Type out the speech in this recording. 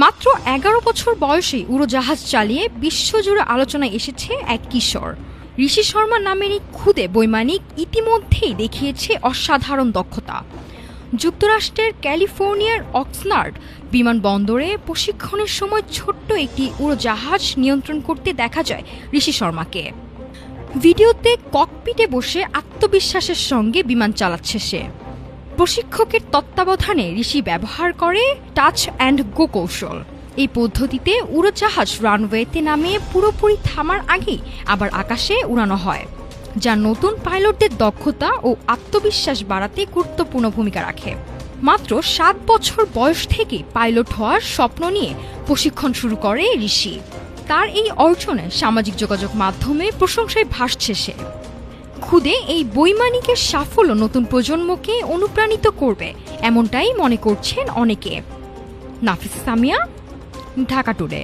মাত্র ১১ বছর বয়সে উড়োজাহাজ চালিয়ে বিশ্বজুড়ে আলোচনায় এসেছে এক কিশোর। ঋষি শর্মা নামের এই খুদে বৈমানিক ইতিমধ্যেই দেখিয়েছে অসাধারণ দক্ষতা। যুক্তরাষ্ট্রের ক্যালিফোর্নিয়ার অক্সনার্ড বিমানবন্দরে প্রশিক্ষণের সময় ছোট্ট একটি উড়োজাহাজ নিয়ন্ত্রণ করতে দেখা যায় ঋষি শর্মাকে। ভিডিওতে ককপিটে বসে আত্মবিশ্বাসের সঙ্গে বিমান চালাচ্ছে সে। প্রশিক্ষকের তত্ত্বাবধানে ঋষি ব্যবহার করে টাচ অ্যান্ড গো কৌশল। এই পদ্ধতিতে উড়োজাহাজ রানওয়েতে নামে পুরোপুরি থামার আগেই আবার আকাশে উড়ানো হয়, যা নতুন পাইলটদের দক্ষতা ও আত্মবিশ্বাস বাড়াতে গুরুত্বপূর্ণ ভূমিকা রাখে। মাত্র ৭ বছর বয়স থেকে পাইলট হওয়ার স্বপ্ন নিয়ে প্রশিক্ষণ শুরু করে ঋষি। তার এই অর্জনে সামাজিক যোগাযোগ মাধ্যমে প্রশংসায় ভাসছে সে। খুদে এই বৈমানিকের সাফল্য নতুন প্রজন্মকে অনুপ্রাণিত করবে এমনটাই মনে করছেন অনেকে। নাফিস সামিয়া, ঢাকা টুডে।